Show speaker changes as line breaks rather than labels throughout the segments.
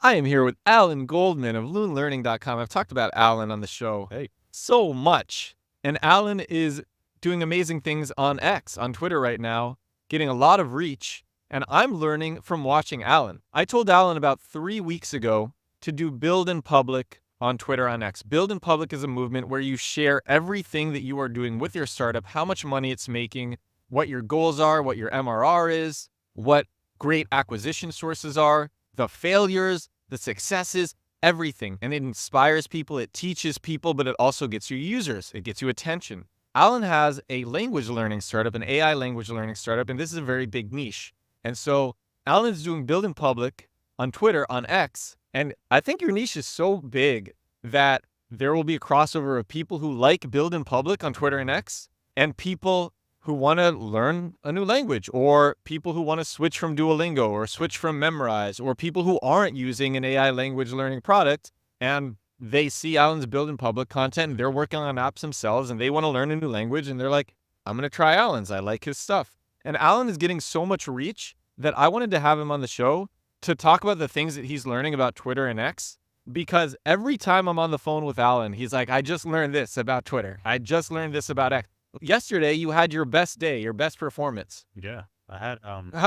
I am here with Alain Goldman of LuneLearning.com. I've talked about Alain on the show so much. And Alain is doing amazing things on X, on Twitter right now, getting a lot of reach. And I'm learning from watching Alain. I told Alain about 3 weeks ago to do Build in Public on Twitter on X. Build in Public is a movement where you share everything that you are doing with your startup, how much money it's making, what your goals are, what your MRR is, what great acquisition sources are, the failures, the successes, everything. And it inspires people, it teaches people, but it also gets you users, it gets you attention. Alain has a language learning startup, an AI language learning startup, and this is a very big niche. And so Alain's doing Build in Public on Twitter, on X, and I think your niche is so big that there will be a crossover of people who like Build in Public on Twitter and X, and people who want to learn a new language, or people who want to switch from Duolingo or switch from Memrise, or people who aren't using an AI language learning product and they see Alain's Build in Public content and they're working on apps themselves and they want to learn a new language and they're like, I'm going to try Alain's. I like his stuff. And Alain is getting so much reach that I wanted to have him on the show to talk about the things that he's learning about Twitter and X. Because every time I'm on the phone with Alain, he's like, I just learned this about Twitter. I just learned this about X. Yesterday, you had your best day, your best performance.
Yeah, I had.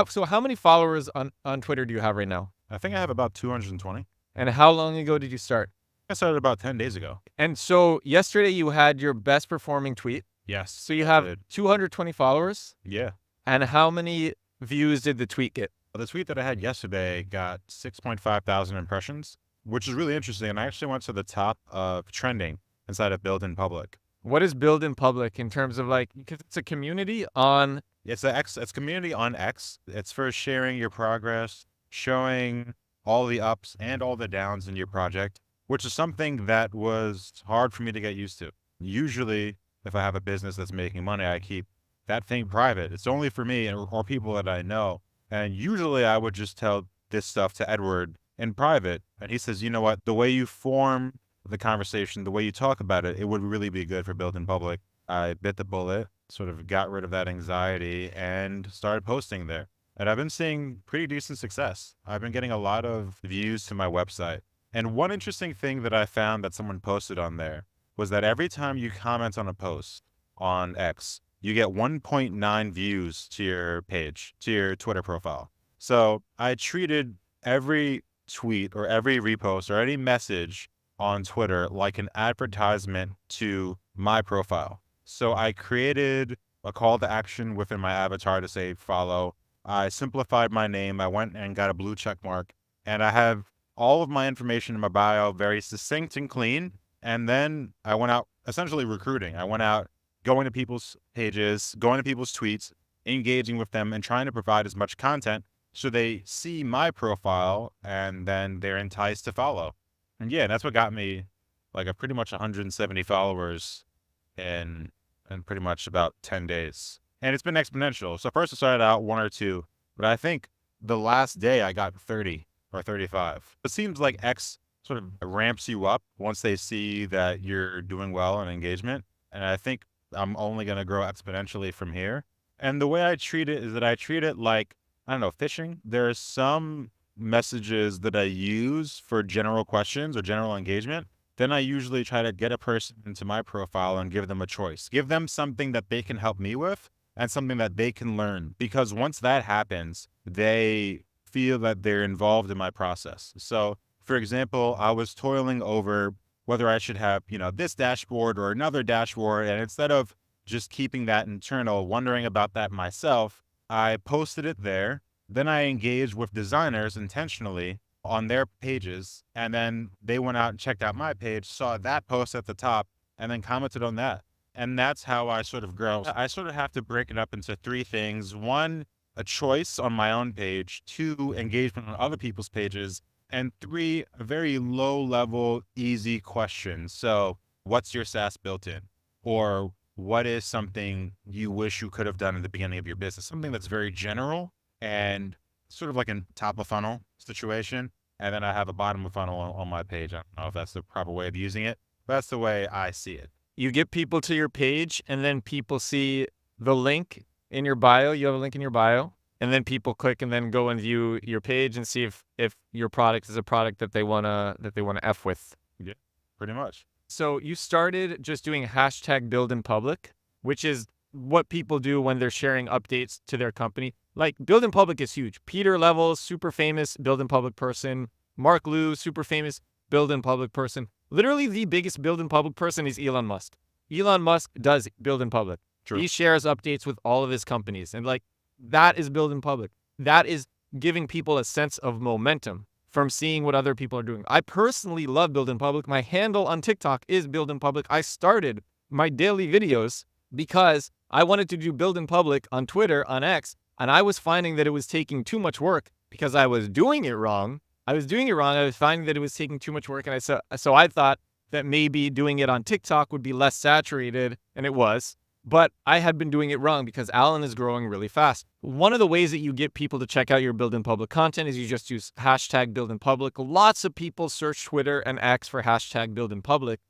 So how many followers on Twitter do you have right now?
I think I have about 220.
And how long ago did you start?
I started about 10 days ago.
And so yesterday you had your best performing tweet.
Yes.
So you have 220 followers.
Yeah.
And how many views did the tweet get?
The tweet that I had yesterday got 6.5 thousand impressions, which is really interesting. And I actually went to the top of trending inside of Build in Public.
What is Build in Public in terms of because it's a community on...
It's community on X. It's for sharing your progress, showing all the ups and all the downs in your project, which is something that was hard for me to get used to. Usually, if I have a business that's making money, I keep that thing private. It's only for me or people that I know. And usually I would just tell this stuff to Edward in private. And he says, you know what, the way you form the conversation, the way you talk about it, it would really be good for Build in Public. I bit the bullet, sort of got rid of that anxiety and started posting there. And I've been seeing pretty decent success. I've been getting a lot of views to my website. And one interesting thing that I found that someone posted on there was that every time you comment on a post on X, you get 1.9 views to your page, to your Twitter profile. So I treated every tweet or every repost or any message on Twitter like an advertisement to my profile. So I created a call to action within my avatar to say follow. I simplified my name. I went and got a blue check mark, and I have all of my information in my bio very succinct and clean. And then I went out essentially recruiting. I went out going to people's pages, going to people's tweets, engaging with them, and trying to provide as much content so they see my profile and then they're enticed to follow. And yeah, that's what got me pretty much 170 followers in pretty much about 10 days. And it's been exponential. So first I started out 1 or 2, but I think the last day I got 30 or 35. It seems like X sort of ramps you up once they see that you're doing well in engagement. And I think I'm only going to grow exponentially from here. And the way I treat it is that I treat it like, I don't know, fishing. There are some messages that I use for general questions or general engagement. Then I usually try to get a person into my profile and give them a choice. Give them something that they can help me with and something that they can learn. Because once that happens, they feel that they're involved in my process. So, for example, I was toiling over whether I should have, this dashboard or another dashboard. And instead of just keeping that internal, wondering about that myself, I posted it there. Then I engaged with designers intentionally on their pages. And then they went out and checked out my page, saw that post at the top, and then commented on that. And that's how I sort of grow. I sort of have to break it up into 3 things. 1, a choice on my own page. 2, engagement on other people's pages. And 3, a very low level, easy question. So what's your SaaS built in? Or what is something you wish you could have done at the beginning of your business? Something that's very general and sort of like a top of funnel situation. And then I have a bottom of funnel on my page. I don't know if that's the proper way of using it, but that's the way I see it.
You get people to your page and then people see the link in your bio. You have a link in your bio. and then people click and then go and view your page and see if your product is a product that they wanna F with.
Yeah, pretty much.
So you started just doing hashtag build in public, which is what people do when they're sharing updates to their company. Like build in public is huge. Peter Levels, super famous build in public person. Mark Liu, super famous build in public person. Literally the biggest build in public person is Elon Musk. Elon Musk does build in public.
True.
He shares updates with all of his companies. And like that is build in public. That is giving people a sense of momentum from seeing what other people are doing. I personally love build in public. My handle on TikTok is build in public. I started my daily videos because I wanted to do build in public on Twitter, on X, and I was finding that it was taking too much work because I was doing it wrong. I was finding that it was taking too much work, and so I thought that maybe doing it on TikTok would be less saturated, and it was. But I had been doing it wrong because Alain is growing really fast. One of the ways that you get people to check out your build in public content is you just use hashtag build in public. Lots of people search Twitter and X for hashtag build in public.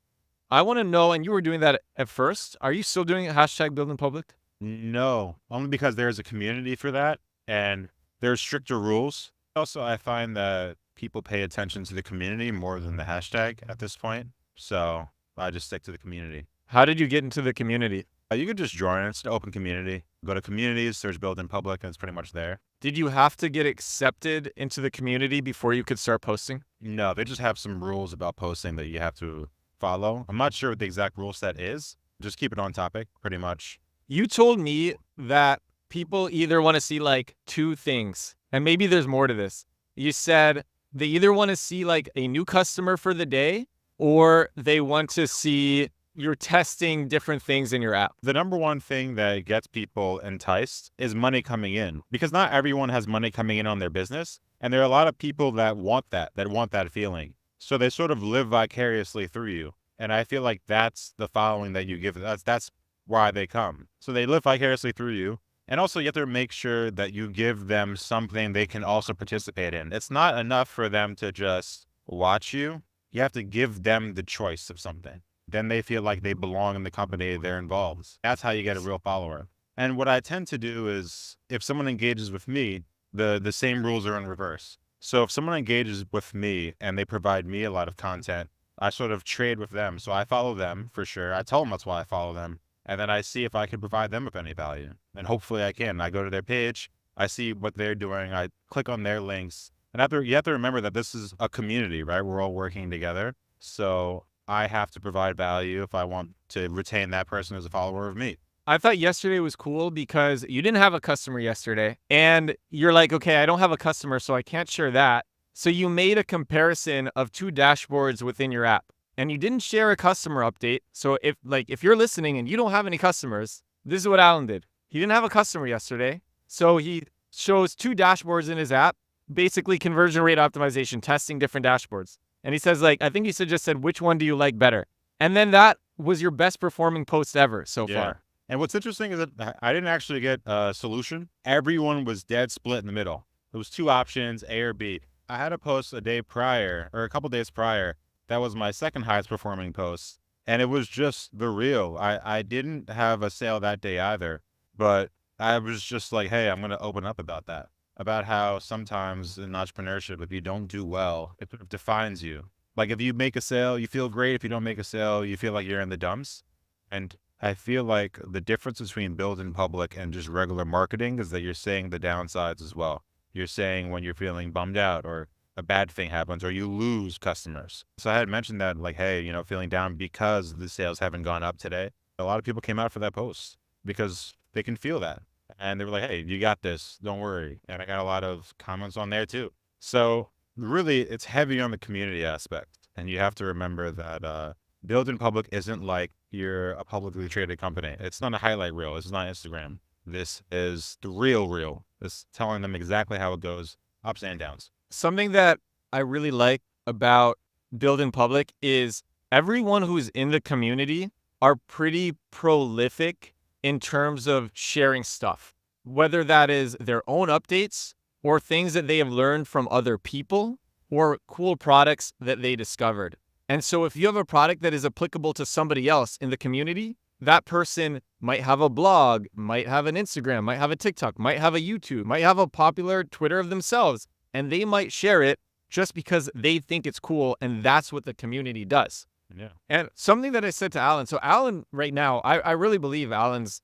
I want to know, and you were doing that at first. Are you still doing hashtag build in public?
No, only because there's a community for that and there's stricter rules. Also, I find that people pay attention to the community more than the hashtag at this point. So I just stick to the community.
How did you get into the community?
You could just join. It's an open community. Go to communities, search build in public, and it's pretty much there.
Did you have to get accepted into the community before you could start posting?
No, they just have some rules about posting that you have to follow. I'm not sure what the exact rule set is. Just keep it on topic, pretty much.
You told me that people either want to see like two things, and maybe there's more to this. You said they either want to see like a new customer for the day, or they want to see you're testing different things in your app.
The number one thing that gets people enticed is money coming in, because not everyone has money coming in on their business. And there are a lot of people that want that feeling. So they sort of live vicariously through you. And I feel like that's the following that you give. That's why they come. So they live vicariously through you. And also you have to make sure that you give them something they can also participate in. It's not enough for them to just watch you. You have to give them the choice of something. Then they feel like they belong in the company they're involved. That's how you get a real follower. And what I tend to do is if someone engages with me, the same rules are in reverse. So if someone engages with me and they provide me a lot of content, I sort of trade with them. So I follow them for sure. I tell them that's why I follow them. And then I see if I can provide them with any value. And hopefully I can. I go to their page. I see what they're doing. I click on their links. And you have to remember that this is a community, right? We're all working together. So I have to provide value if I want to retain that person as a follower of me.
I thought yesterday was cool because you didn't have a customer yesterday and you're like, okay, I don't have a customer, so I can't share that. So you made a comparison of two dashboards within your app and you didn't share a customer update. So if you're listening and you don't have any customers, this is what Alain did. He didn't have a customer yesterday. So he shows two dashboards in his app, basically conversion rate optimization, testing different dashboards. And he says, like, I think he just said, which one do you like better? And then that was your best performing post ever so far.
And what's interesting is that I didn't actually get a solution. Everyone was dead split in the middle. There was two options, A or B. I had a post a day prior or a couple days prior. That was my second highest performing post. And it was just the real. I didn't have a sale that day either, but I was just like, hey, I'm going to open up about that. About how sometimes in entrepreneurship, if you don't do well, it sort of defines you. Like if you make a sale, you feel great. If you don't make a sale, you feel like you're in the dumps. And I feel like the difference between build in public and just regular marketing is that you're saying the downsides as well. You're saying when you're feeling bummed out or a bad thing happens or you lose customers. So I had mentioned that like, hey, feeling down because the sales haven't gone up today. A lot of people came out for that post because they can feel that. And they were like, hey, you got this. Don't worry. And I got a lot of comments on there too. So really, it's heavy on the community aspect. And you have to remember that build in public isn't like you're a publicly traded company. It's not a highlight reel. It's not Instagram. This is the real reel. It's telling them exactly how it goes, ups and downs.
Something that I really like about build in public is everyone who's in the community are pretty prolific in terms of sharing stuff, whether that is their own updates or things that they have learned from other people or cool products that they discovered. And so if you have a product that is applicable to somebody else in the community, that person might have a blog, might have an Instagram, might have a TikTok, might have a YouTube, might have a popular Twitter of themselves, and they might share it just because they think it's cool, and that's what the community does.
Yeah.
And something that I said to Alan, so Alan right now, I really believe Alan's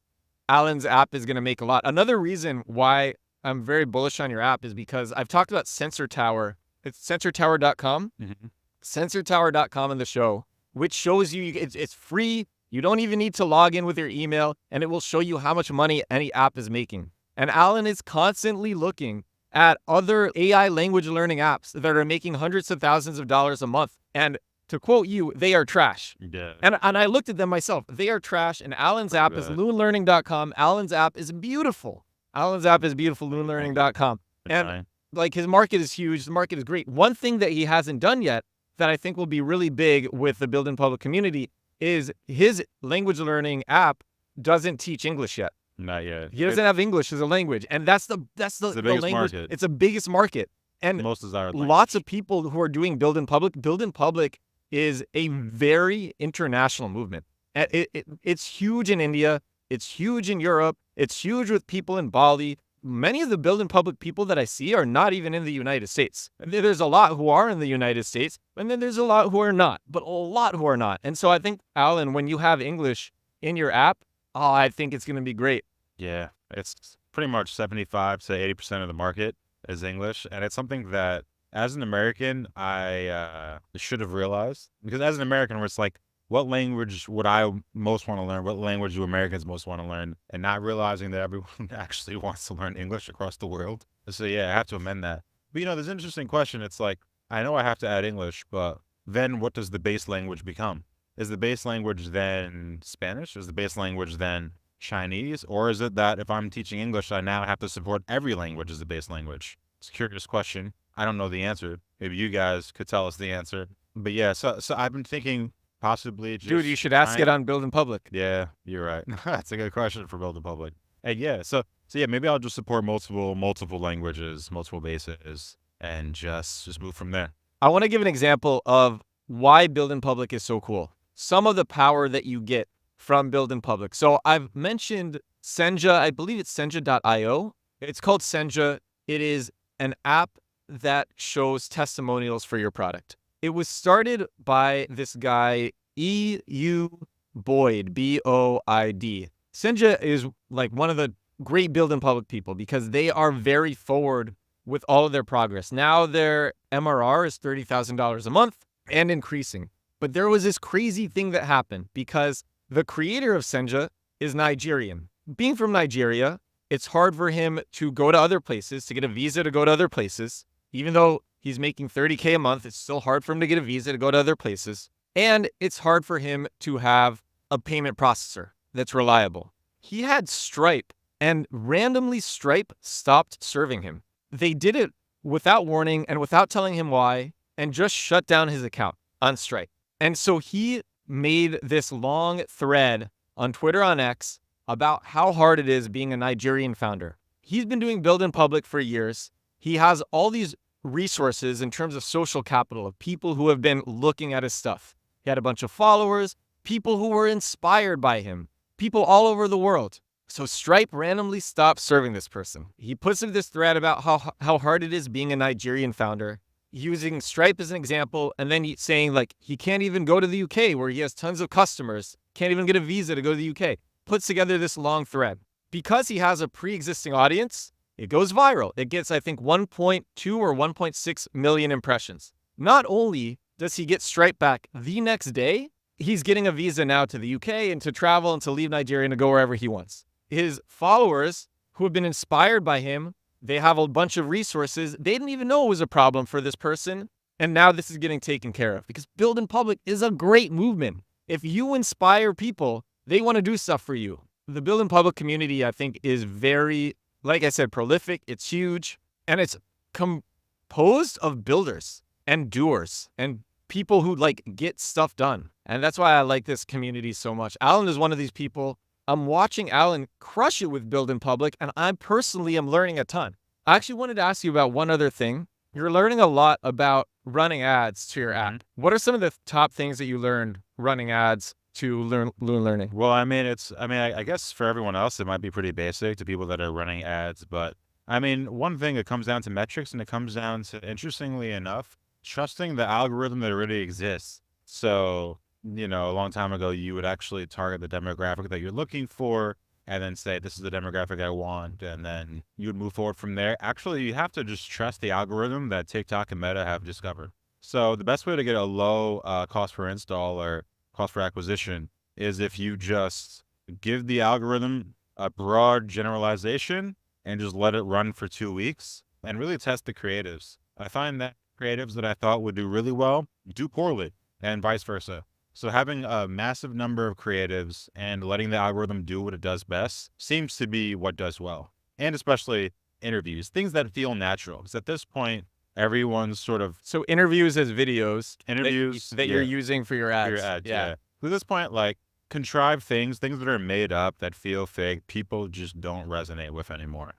app is going to make a lot. Another reason why I'm very bullish on your app is because I've talked about Sensor Tower. It's sensortower.com.
Mm-hmm.
sensortower.com in the show, which shows you it's free. You don't even need to log in with your email, and it will show you how much money any app is making. And Alan is constantly looking at other AI language learning apps that are making hundreds of thousands of dollars a month. And to quote you, they are trash.
Yeah.
And I looked at them myself. They are trash. And Alan's app is lunelearning.com. Alan's app is beautiful. lunelearning.com. And like his market is huge. The market is great. One thing that he hasn't done yet that I think will be really big with the Build in Public community is his language learning app doesn't teach English yet.
Not yet.
He doesn't have English as a language, and that's the
biggest
language.
market.
It's the biggest market, and
Most desired language.
lots of people who are doing Build in Public. Build in Public is a very international movement. It's huge in India. It's huge in Europe. It's huge with people in Bali. Many of the Build in Public people that I see are not even in the United States. There's a lot who are in the United States, and then there's a lot who are not, but a lot who are not. And so I think, Alan, when you have English in your app, I think it's going to be great.
Yeah, it's pretty much 75 to 80% of the market is English. And it's something that, as an American, I should have realized. Because as an American, where it's like, what language would I most want to learn? What language do Americans most want to learn? And not realizing that everyone actually wants to learn English across the world. So yeah, I have to amend that. But there's an interesting question. It's like, I know I have to add English, but then what does the base language become? Is the base language then Spanish? Is the base language then Chinese? Or is it that if I'm teaching English, I now have to support every language as the base language? It's a curious question. I don't know the answer. Maybe you guys could tell us the answer. But yeah, so I've been thinking possibly just...
Dude, you should ask it on Build in Public.
Yeah, you're right. That's a good question for Build in Public. And yeah, so yeah, maybe I'll just support multiple languages, multiple bases, and just move from there.
I want to give an example of why Build in Public is so cool. Some of the power that you get from Build in Public. So I've mentioned Senja. I believe it's senja.io. It's called Senja. It is an app that shows testimonials for your product. It was started by this guy, E.U. Boyd, B-O-I-D. Senja is like one of the great Build in Public people because they are very forward with all of their progress. Now their MRR is $30,000 a month and increasing. But there was this crazy thing that happened because the creator of Senja is Nigerian. Being from Nigeria, it's hard for him to go to other places, to get a visa to go to other places. Even though he's making $30K a month, it's still hard for him to get a visa to go to other places. And it's hard for him to have a payment processor that's reliable. He had Stripe, and randomly Stripe stopped serving him. They did it without warning and without telling him why, and just shut down his account on Stripe. And so he made this long thread on Twitter, on X, about how hard it is being a Nigerian founder. He's been doing Build in Public for years. He has all these resources in terms of social capital of people who have been looking at his stuff. He had a bunch of followers, people who were inspired by him, people all over the world. So Stripe randomly stopped serving this person. He puts in this thread about how hard it is being a Nigerian founder, using Stripe as an example, and then saying like he can't even go to the UK where he has tons of customers, can't even get a visa to go to the UK. Puts together this long thread. Because he has a pre-existing audience, it goes viral. It gets, I think, 1.2 or 1.6 million impressions. Not only does he get Stripe back the next day, he's getting a visa now to the UK and to travel and to leave Nigeria and to go wherever he wants. His followers, who have been inspired by him, they have a bunch of resources. They didn't even know it was a problem for this person. And now this is getting taken care of because Build in Public is a great movement. If you inspire people, they want to do stuff for you. The Build in Public community, I think, is very, like I said, prolific. It's huge. And it's composed of builders and doers and people who get stuff done. And that's why I like this community so much. Alan is one of these people. I'm watching Alan crush it with Build in Public, and I personally am learning a ton. I actually wanted to ask you about one other thing. You're learning a lot about running ads to your app. What are some of the top things that you learned running ads to learn Lune Learning?
Well, I guess for everyone else, it might be pretty basic to people that are running ads. But I mean, one thing, it comes down to metrics and it comes down to, interestingly enough, trusting the algorithm that already exists. So, a long time ago, you would actually target the demographic that you're looking for and then say, this is the demographic I want. And then you would move forward from there. Actually, you have to just trust the algorithm that TikTok and Meta have discovered. So the best way to get a low cost per install or cost per acquisition is if you just give the algorithm a broad generalization and just let it run for 2 weeks and really test the creatives. I find that creatives that I thought would do really well do poorly and vice versa. So having a massive number of creatives and letting the algorithm do what it does best seems to be what does well. And especially interviews, things that feel natural. Because at this point, everyone's sort of
So interviews as videos
interviews
that you're using for your
for
ads.
your ads. Yeah. At this point, like contrived things that are made up that feel fake, people just don't resonate with anymore.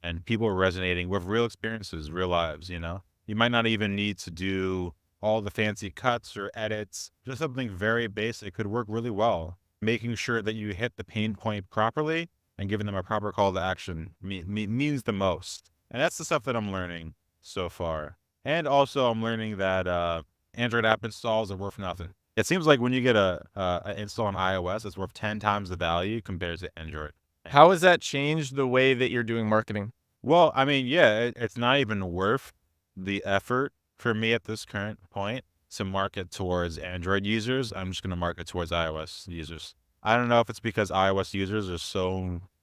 And people are resonating with real experiences, real lives, You might not even need to do all the fancy cuts or edits. Just something very basic could work really well. Making sure that you hit the pain point properly and giving them a proper call to action means the most. And that's the stuff that I'm learning so far. And also I'm learning that Android app installs are worth nothing. It seems like when you get an install on iOS, it's worth 10 times the value compared to Android.
How has that changed the way that you're doing marketing?
Well, I mean, yeah, it's not even worth the effort for me at this current point to market towards Android users. I'm just going to market towards iOS users. I don't know if it's because iOS users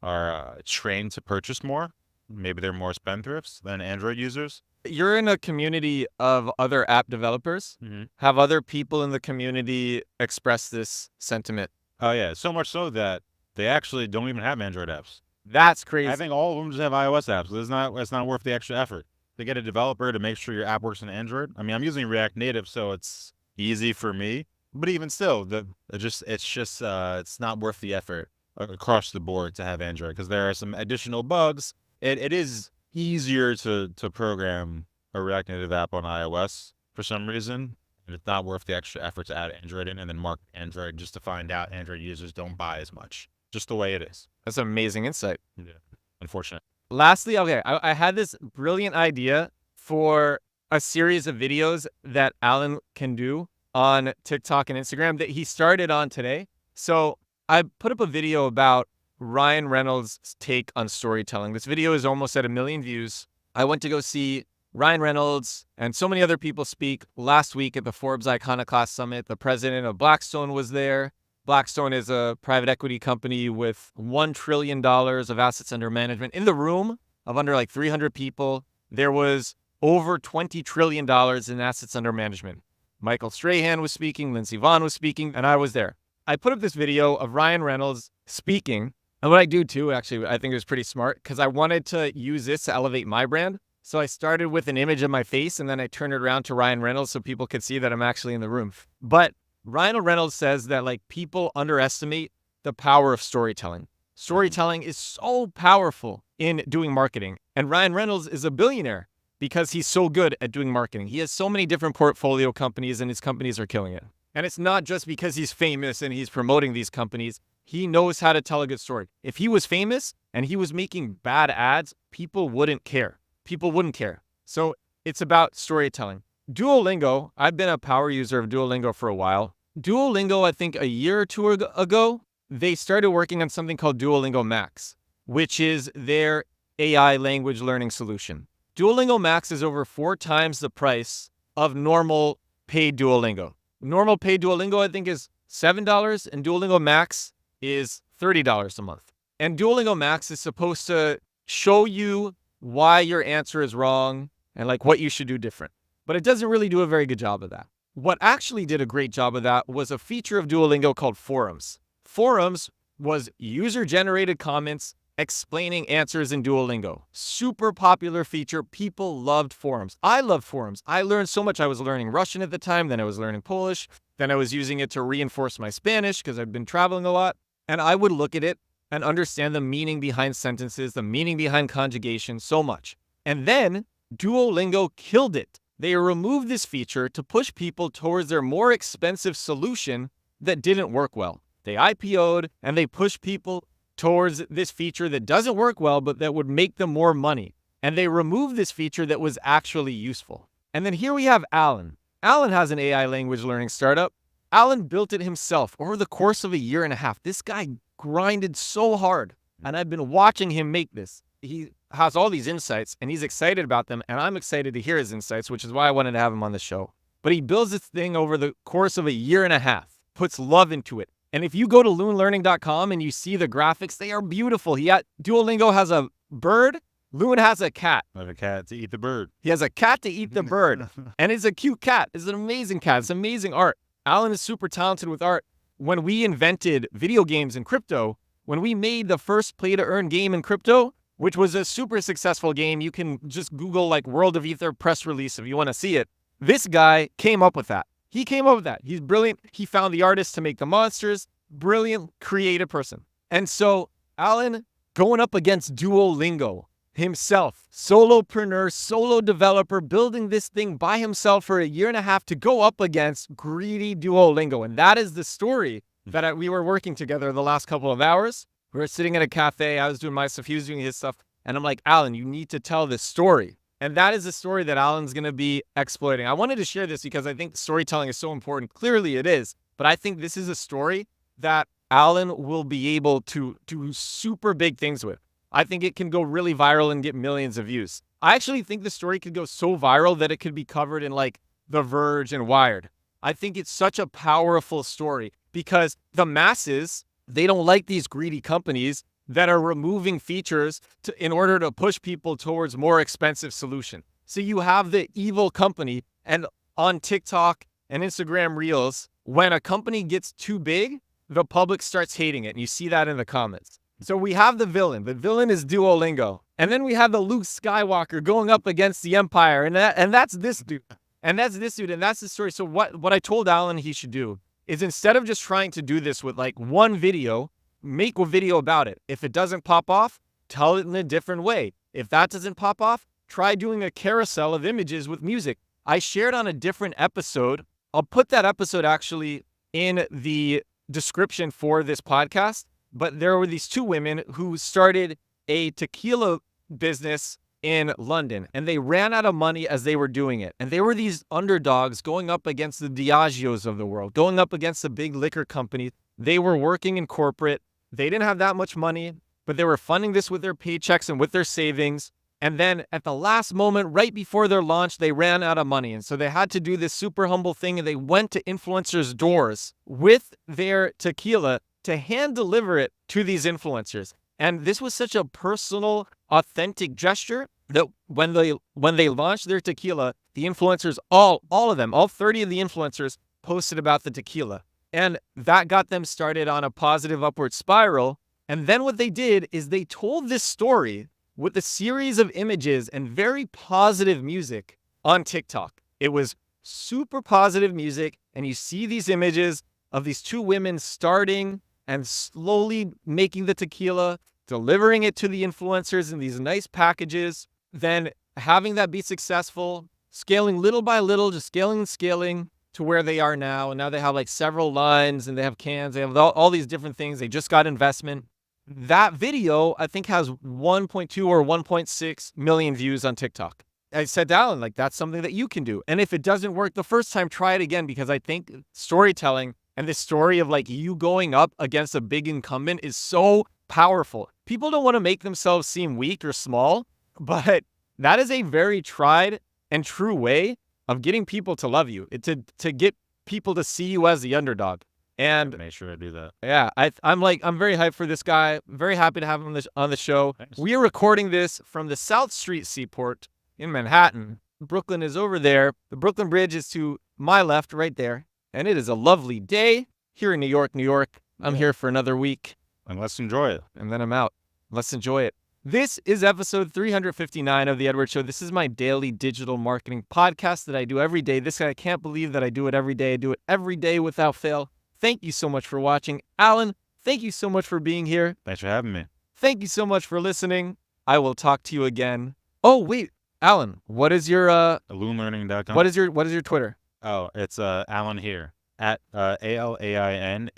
are trained to purchase more. Maybe they're more spendthrifts than Android users.
You're in a community of other app developers. Have other people in the community express this sentiment?
Oh, yeah. So much so that they actually don't even have Android apps.
That's crazy.
I think all of them just have iOS apps. It's not worth the extra effort to get a developer to make sure your app works on Android. I mean, I'm using React Native, so it's easy for me. But even still, it's not worth the effort across the board to have Android because there are some additional bugs. It is easier to program a React Native app on iOS for some reason. And it's not worth the extra effort to add Android in and then mark Android just to find out Android users don't buy as much. Just the way it is.
That's amazing insight.
Yeah. Unfortunate.
Lastly, okay, I had this brilliant idea for a series of videos that Alain can do on TikTok and Instagram that he started on today. So I put up a video about Ryan Reynolds' take on storytelling. This video is almost at 1 million views. I went to go see Ryan Reynolds and so many other people speak last week at the Forbes Iconoclast Summit. The president of Blackstone was there. Blackstone is a private equity company with $1 trillion of assets under management. In the room of under like 300 people, there was over $20 trillion in assets under management. Michael Strahan was speaking, Lindsey Vonn was speaking, and I was there. I put up this video of Ryan Reynolds speaking. And what I do too, actually, I think it was pretty smart because I wanted to use this to elevate my brand. So I started with an image of my face and then I turned it around to Ryan Reynolds so people could see that I'm actually in the room. But Ryan Reynolds says that like people underestimate the power of storytelling. Storytelling is so powerful in doing marketing. And Ryan Reynolds is a billionaire because he's so good at doing marketing. He has so many different portfolio companies and his companies are killing it. And it's not just because he's famous and he's promoting these companies. He knows how to tell a good story. If he was famous and he was making bad ads, people wouldn't care. People wouldn't care. So it's about storytelling. Duolingo, I've been a power user of Duolingo for a while. Duolingo, I think a year or two ago, they started working on something called Duolingo Max, which is their AI language learning solution. Duolingo Max is over 4 times the price of normal paid Duolingo. Normal paid Duolingo, I think, is $7, and Duolingo Max is $30 a month. And Duolingo Max is supposed to show you why your answer is wrong and like what you should do different. But it doesn't really do a very good job of that. What actually did a great job of that was a feature of Duolingo called Forums. Forums was user-generated comments explaining answers in Duolingo. Super popular feature. People loved forums. I love forums. I learned so much. I was learning Russian at the time, then I was learning Polish, then I was using it to reinforce my Spanish because I've been traveling a lot. And I would look at it and understand the meaning behind sentences, the meaning behind conjugation so much. And then Duolingo killed it. They removed this feature to push people towards their more expensive solution that didn't work well. They IPO'd and they pushed people towards this feature that doesn't work well, but that would make them more money. And they removed this feature that was actually useful. And then here we have Alain. Alain has an AI language learning startup. Alain built it himself over the course of a year and a half. This guy grinded so hard, and I've been watching him make this. He has all these insights, and he's excited about them, and I'm excited to hear his insights, which is why I wanted to have him on the show. But he builds this thing over the course of a year and a half, puts love into it. And if you go to lunelearning.com and you see the graphics, they are beautiful. Duolingo has a bird. Lune has a cat.
I have a cat to eat the bird.
He has a cat to eat the bird. And it's a cute cat. It's an amazing cat. It's amazing art. Alain is super talented with art. When we invented video games in crypto, when we made the first play-to-earn game in crypto, which was a super successful game, you can just Google like World of Ether press release if you want to see it. This guy came up with that. He came up with that. He's brilliant. He found the artist to make the monsters. Brilliant, creative person. And so Alain going up against Duolingo himself, solopreneur, solo developer, building this thing by himself for a year and a half to go up against greedy Duolingo. And that is the story that we were working together the last couple of hours. We were sitting at a cafe. I was doing my stuff. He was doing his stuff. And I'm like, Alain, you need to tell this story. And that is the story that Alain's going to be exploiting. I wanted to share this because I think storytelling is so important. Clearly it is. But I think this is a story that Alain will be able to do super big things with. I think it can go really viral and get millions of views. I actually think the story could go so viral that it could be covered in like The Verge and Wired. I think it's such a powerful story because the masses, they don't like these greedy companies that are removing features in order to push people towards more expensive solution. So you have the evil company, and on TikTok and Instagram Reels, when a company gets too big, the public starts hating it. And you see that in the comments. So we have the villain. The villain is Duolingo. And then we have the Luke Skywalker going up against the Empire. And that's this dude. And that's this dude. And that's the story. So what I told Alain he should do is instead of just trying to do this with like one video, make a video about it. If it doesn't pop off, tell it in a different way. If that doesn't pop off, try doing a carousel of images with music. I shared on a different episode. I'll put that episode actually in the description for this podcast. But there were these two women who started a tequila business in London, and they ran out of money as they were doing it. And they were these underdogs going up against the Diageos of the world, going up against the big liquor companies. They were working in corporate. They didn't have that much money, but they were funding this with their paychecks and with their savings. And then at the last moment, right before their launch, they ran out of money. And so they had to do this super humble thing, and they went to influencers' doors with their tequila to hand deliver it to these influencers. And this was such a personal, authentic gesture that when they launched their tequila, the influencers, all of them, all 30 of the influencers posted about the tequila. And that got them started on a positive upward spiral. And then what they did is they told this story with a series of images and very positive music on TikTok. It was super positive music. And you see these images of these two women starting and slowly making the tequila, delivering it to the influencers in these nice packages, then having that be successful, scaling little by little, just scaling and scaling to where they are now. And now they have like several lines and they have cans, they have all these different things. They just got investment. That video, I think, has 1.2 or 1.6 million views on TikTok. I said to Alain, like, that's something that you can do. And if it doesn't work the first time, try it again, because I think storytelling and this story of like you going up against a big incumbent is so powerful. People don't want to make themselves seem weak or small, but that is a very tried and true way of getting people to love you, to get people to see you as the underdog. And
make sure I do that.
Yeah, I'm very hyped for this guy. Very happy to have him on the show.
Thanks.
We are recording this from the South Street Seaport in Manhattan. Brooklyn is over there. The Brooklyn Bridge is to my left, right there. And it is a lovely day here in New York, New York. I'm here for another week.
And let's enjoy it.
And then I'm out. Let's enjoy it. This is episode 359 of The Edward Show. This is my daily digital marketing podcast that I do every day. I can't believe that I do it every day. I do it every day without fail. Thank you so much for watching. Alain, thank you so much for being here.
Thanks for having me.
Thank you so much for listening. I will talk to you again. Oh, wait, Alain, what is your
LuneLearning.com.
what is your Twitter?
Oh, it's Alain here. At ALAINHERE.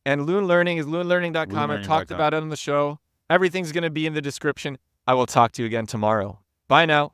And Lune Learning is lunelearning.com. I've talked
LuneLearning.com.
about it on the show. Everything's going to be in the description. I will talk to you again tomorrow. Bye now.